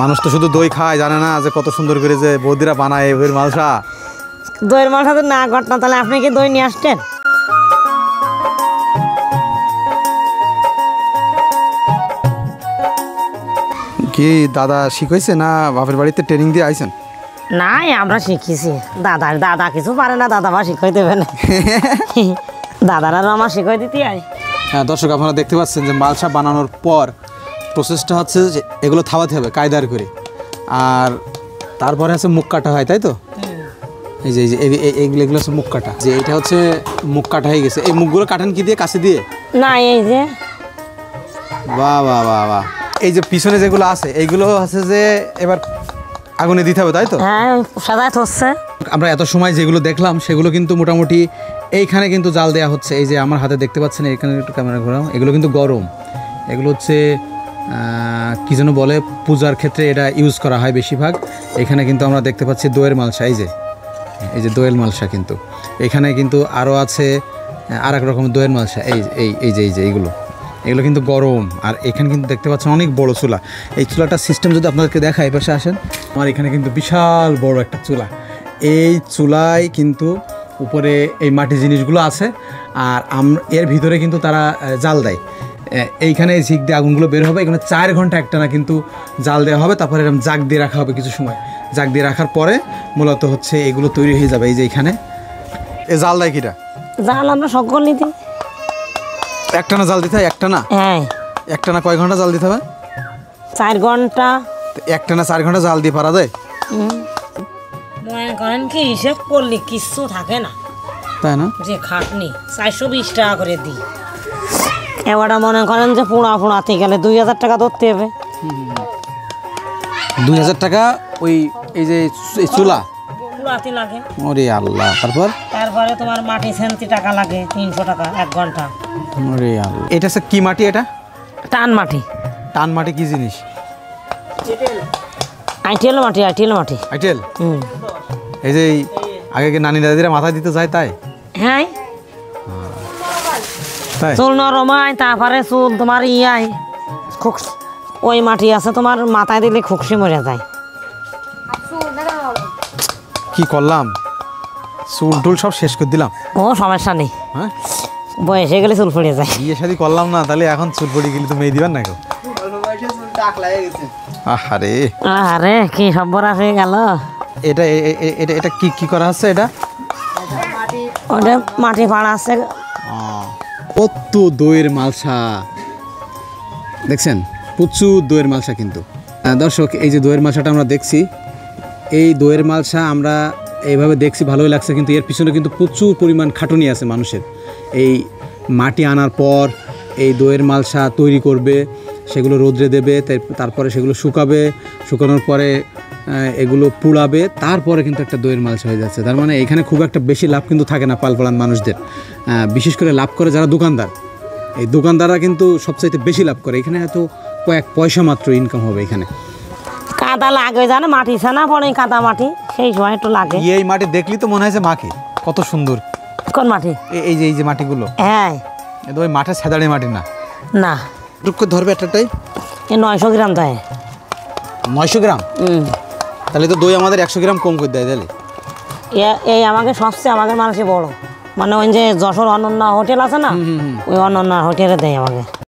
মানুষ তো শুধু দই খায়, জানে না যে কত সুন্দর করে যে বৌদিরা বানায় দইয়ের মালসা। দইয়ের মালসা তো না ঘটনা, তাহলে আপনি কি দই নিয়ে আসতেন? কি দাদা শিখাইছে না বাপের বাড়িতে ট্রেনিং দিয়ে আইছেন? নাই, আমরা শিখেছি। দাদা কিছু পারে না, দাদা বা শিখাই দেবে না। দাদারা আমার শিখাই দিতে আয়। হ্যাঁ দর্শক, আপনারা দেখতে পাচ্ছেন যে মালসা বানানোর পর প্রসেসটা হচ্ছে যে এগুলো থাবাতে হবে কায়দার করে, আর তারপরে হচ্ছে মুখ কাটা হয়, তাই তো? এই যে এগুলো হচ্ছে মুখ কাটা, যে এটা হচ্ছে মুখ কাটা হয়ে গেছে। এই মুখগুলো কাটেন কি দিয়ে? কাছে দিয়ে? না, এই যে বাহ বাহ বাহ বাহ, এই যে পিছনে যেগুলো আছে এইগুলো হচ্ছে যে এবার আগুনে দিতে হবে, তাই তো? হ্যাঁ, সাদা হচ্ছে। আমরা এত সময় যেগুলো দেখলাম সেগুলো কিন্তু মোটামুটি এইখানে কিন্তু জাল দেওয়া হচ্ছে। এই যে আমার হাতে দেখতে পাচ্ছেন, এখানে একটু ক্যামেরা ঘোরাও, এগুলো কিন্তু গরম। এগুলো হচ্ছে কী যেন বলে, পূজার ক্ষেত্রে এটা ইউজ করা হয় বেশিরভাগ। এখানে কিন্তু আমরা দেখতে পাচ্ছি দইয়ের মালসা। এই যে দইয়ের মালসা, কিন্তু এখানে কিন্তু আরও আছে আর এক রকমের দইয়ের মালসা। এই যে এইগুলো কিন্তু গরম। আর এখানে কিন্তু দেখতে পাচ্ছেন অনেক বড় চুলা। এই চুলাটার সিস্টেম যদি আপনাদেরকে দেখায়, পাশে আসেন, আমার এখানে কিন্তু বিশাল বড় একটা চুলা। এই চুলায় কিন্তু উপরে এই মাটি জিনিসগুলো আছে, আর এর ভিতরে কিন্তু তারা জাল দেয়। এইখানে ঝিক দিয়ে আগুনগুলো বের হবে। এখানে 4 ঘন্টা একটানা কিন্তু জাল দেওয়া হবে, তারপরে এরকম জাগ দিয়ে রাখা হবে কিছু সময়। জাগ দিয়ে রাখার পরে মূলত হচ্ছে এগুলো তৈরি হয়ে যাবে। এই যে এখানে এ জাল দেয় কিটা? জাল আমরা সকল নিতে একটানা জাল দিতে হয়? একটানা? হ্যাঁ। একটানা কয় ঘন্টা জাল দিতে হবে? 4 ঘন্টা। একটানা 4 ঘন্টা জাল দিয়ে পারা যায়? মনে করেন কি হিসেব করলে কিচ্ছু থাকে না, তাই না? যে খাটনি 420 টাকা করে দিই। এবারটা মনে করেন যে পোড়াতে গেলে 2000 টাকা ধরতে হবে। 2000 টাকা ওই এই যে চুলা পোড়াতে লাগে। ওরে আল্লাহ। তারপরে তোমার মাটি সেন্তি টাকা লাগে 300 টাকা 1 ঘন্টা। ওরে আল্লাহ। এটা হচ্ছে কি মাটি? এটা টান মাটি। টান মাটি কি জিনিস? আইটেল মাটি। আইটেল? এই যে আগে নানি দাদিরা মাথায় দিতে যায়, তাই? হ্যাঁ, চুল নরমায়, তারপরে চুল তোমার ওই মাটি আছে তোমার, মাথায় দিলে খুকসি মরে যায়। কি করলাম, চুল টুল সব শেষ করে দিলাম। ও সমস্যা নেই, হ্যাঁ, বয়স হয়ে গেলে চুল পড়ে যায়। বিয়ে শাদী করলাম না, তাহলে এখন চুল পড়ে গেলে তো মেয়ে দিবেন না কেউ? আরে কি সর্বনাশ হয়ে গেল। এটা এটা এটা কি করা হচ্ছে? এটা ওটা মাটি ফাড়া আছে। কত দইয়ের মালসা দেখছেন, প্রচুর দইয়ের মালসা। কিন্তু দর্শক, এই যে দইয়ের মালসাটা আমরা দেখছি, এই দইয়ের মালসা আমরা এইভাবে দেখছি, ভালোই লাগছে, কিন্তু এর পিছনে কিন্তু প্রচুর পরিমাণ খাটুনি আছে মানুষের। এই মাটি আনার পর এই দইয়ের মালসা তৈরি করবে, সেগুলো রোদ্রে দেবে, তারপরে সেগুলো শুকানোর পরে এগুলো পুড়াবে, তারপরে কিন্তু একটা দইয়ের মালসা হয়ে যাচ্ছে। তার মানে এখানে খুব একটা বেশি লাভ কিন্তু থাকে না পালপালান মানুষদের। বিশেষ করে লাভ করে যারা দোকানদার, এই দোকানদাররা কিন্তু সবচাইতে বেশি লাভ করে। এখানে হয়তো কয়েক পয়সা মাত্র ইনকাম হবে। এখানে কাদা লাগে, জানো, মাটি ছানা পড়ে, কাদা মাটি, সেই সময় একটু লাগে। এই মাটি দেখলি তো মনে হয় যে মাটি কত সুন্দর। কোন মাটি? এই যে মাটিগুলো। হ্যাঁ, ওই মাঠের ছেদাড়ি মাটি না। না, টুকু ধরবে একটাটাই। 900 গ্রাম দেয়। 900 গ্রাম? তাহলে তো দই আমাদের 100 গ্রাম কম করে দেয়। তাহলে এই আমাকে মানুষে বড়, মানে ওই যে যশোর অনন্যা হোটেল আছে না, ওই অনন্যা হোটেলে দেয় আমাকে।